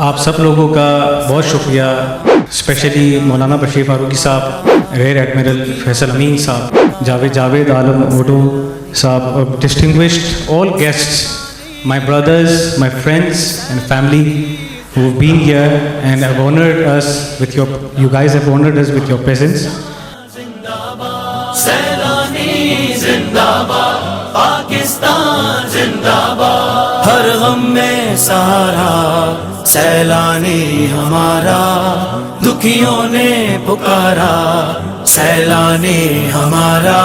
آپ سب لوگوں کا بہت شکریہ، اسپیشلی مولانا بشیر فاروقی صاحب، ریئر ایڈمرل فیصل امین صاحب، جاوید عالم اوڈو صاحب، اور distinguished all guests, my brothers, my friends and family who have been here and have honored us with you guys have honored us with your presence. Saylani زندہ باد، پاکستان زندہ باد، ہر غم میں سہارا سیلانی ہمارا، دکھیوں نے پکارا سیلانی ہمارا،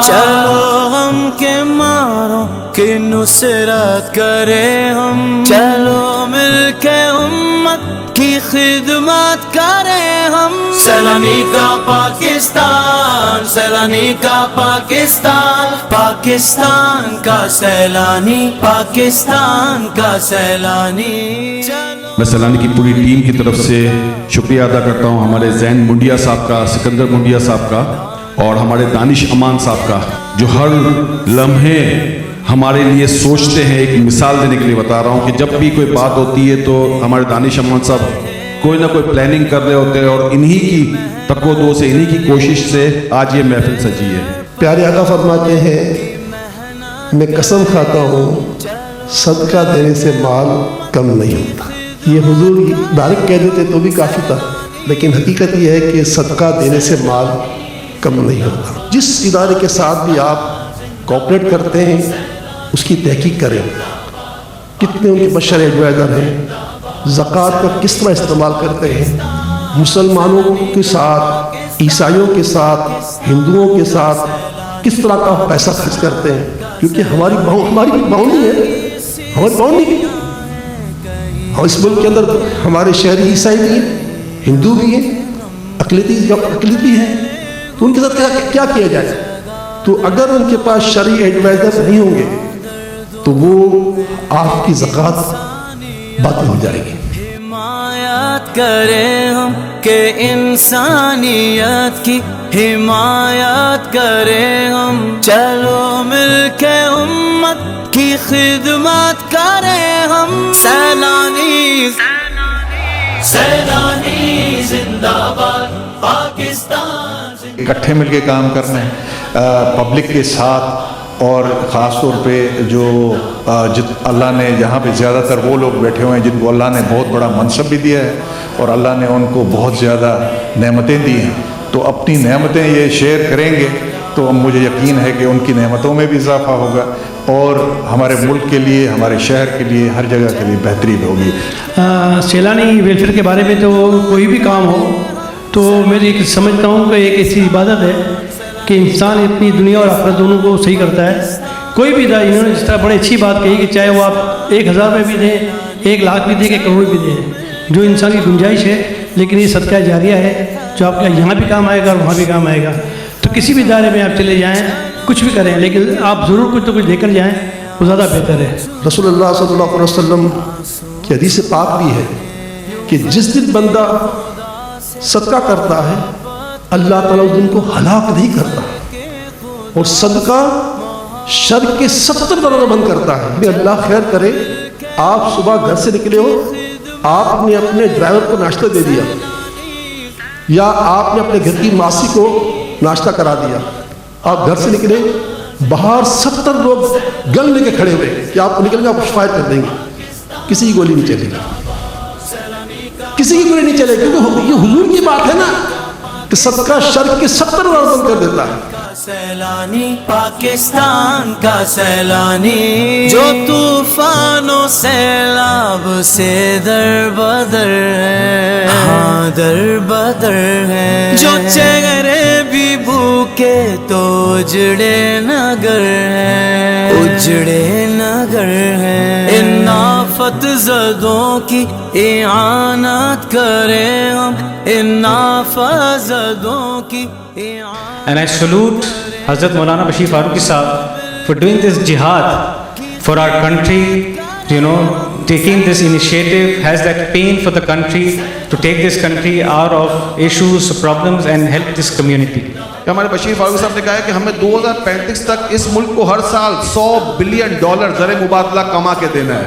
چلو ہم کے ماروں کی نصرت کرے ہم، چلو مل کے امت کی خدمت کرے ہم، سیلانی کا پاکستان، سیلانی کا پاکستان، پاکستان کا سیلانی، پاکستان کا سیلانی۔ میں سیلانی کی پوری ٹیم کی طرف سے شکریہ ادا کرتا ہوں، ہمارے زین منڈیا صاحب کا، سکندر منڈیا صاحب کا، اور ہمارے دانش امان صاحب کا، جو ہر لمحے ہمارے لیے سوچتے ہیں۔ ایک مثال دینے کے لیے بتا رہا ہوں کہ جب بھی کوئی بات ہوتی ہے تو ہمارے دانش امان صاحب کوئی نہ کوئی پلاننگ کر رہے ہوتے ہیں، اور انہی کی تقو سے، انہی کی کوشش سے آج یہ محفل سجی ہے۔ پیارے آقا فرماتے ہیں، میں قسم کھاتا ہوں صدقہ دینے سے مال کم نہیں ہوتا۔ یہ حضور ڈائریکٹ کہہ دیتے تو بھی کافی تھا، لیکن حقیقت یہ ہے کہ صدقہ دینے سے مال کم نہیں ہوتا۔ جس ادارے کے ساتھ بھی آپ کوآپریٹ کرتے ہیں اس کی تحقیق کریں، کتنے ان کے بشر ایڈوائزر ہیں، زکوٰۃ کا کس طرح استعمال کرتے ہیں، مسلمانوں کے ساتھ، عیسائیوں کے ساتھ، ہندوؤں کے ساتھ کس طرح کا پیسہ خرچ کرتے ہیں، کیونکہ ہماری باؤنڈری ہے، ہماری باؤنڈری ہے۔ اور اس ملک کے اندر ہمارے شہری عیسائی بھی ہیں، ہندو بھی ہیں، اقلیت بھی ہیں، تو ان کے ساتھ کیا کیا جائے؟ تو اگر ان کے پاس شرعی ایڈوائزر نہیں ہوں گے تو وہ آپ کی زکوٰۃ باطل ہو جائے گی۔ حمایت کریں ہم کہ انسانیت کی حمایت کریں ہم، چلو مل کے امت کی خدمت کریں ہم، سیلانی سیلانی زندہ باد، پاکستان اکٹھے مل کے کام کرنا ہے پبلک کے ساتھ، اور خاص طور پہ جو اللہ نے جہاں پہ زیادہ تر وہ لوگ بیٹھے ہوئے ہیں جن کو اللہ نے بہت بڑا منصب بھی دیا ہے اور اللہ نے ان کو بہت زیادہ نعمتیں دی ہیں، تو اپنی نعمتیں یہ شیئر کریں گے تو مجھے یقین ہے کہ ان کی نعمتوں میں بھی اضافہ ہوگا، اور ہمارے ملک کے لیے، ہمارے شہر کے لیے، ہر جگہ کے لیے بہتری ہوگی۔ سیلانی ویلفیئر کے بارے میں تو کوئی بھی کام ہو تو میں سمجھتا ہوں کہ ایک ایسی عبادت ہے کہ انسان اپنی دنیا اور آخرت دونوں کو صحیح کرتا ہے۔ کوئی بھی انہوں نے جس طرح بڑی اچھی بات کہی کہ چاہے وہ آپ 1000 روپے بھی دیں، 1 لاکھ بھی دیں، کہ کروڑ بھی دیں، جو انسان کی گنجائش ہے، لیکن یہ صدقہ جاریہ ہے جو آپ کا یہاں بھی کام آئے گا اور وہاں بھی کام آئے گا۔ تو کسی بھی ادارے میں آپ چلے جائیں، کچھ بھی کریں، لیکن آپ ضرور کچھ تو کچھ دے کر جائیں، وہ زیادہ بہتر ہے۔ رسول اللہ صلی اللہ علیہ وسلم کی حدیث پاک بھی ہے کہ جس دن بندہ صدقہ کرتا ہے اللہ تعالیٰ اس دن کو ہلاک نہیں کرتا، اور صدقہ شر کے 70 دروازے بند کرتا ہے۔ کہ اللہ خیر کرے، آپ صبح گھر سے نکلے ہو، آپ نے اپنے ڈرائیور کو ناشتہ دے دیا، یا آپ نے اپنے گھر کی ماسی کو ناشتہ کرا دیا، آپ گھر سے نکلے، باہر 70 لوگ گن لے کے کھڑے ہوئے کہ آپ نکل گے، آپ فائر کر دیں گے، کسی کی گولی نہیں چلے گی، کسی کی گولی نہیں چلے گی، کیونکہ یہ حضور کی بات ہے نا کہ صدقہ شر کے 70 دروازے بند کر دیتا ہے۔ سیلانی پاکستان کا سیلانی، جو طوفان و سیلاب سے در بدر ہے، ہاں در بدر ہے، جو چہرے بھی بھوکے تو اجڑے نگر ہے، اجڑے نگر ہے، ان آفت زدوں کی اعانت کریں ہم، ان آفت زدوں کی اعانت۔ And I salute Hazrat Maulana Bashir Farooqi Sahab for doing this jihad for our country, taking this initiative, has that pain for the country, to take this country out of issues, problems and help this community. ہمارے بشیر فاروقی صاحب نے کہا ہے کہ ہمیں 2035 تک اس ملک کو ہر سال $100 بلین زر مبادلہ کما کے دینا ہے،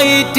IT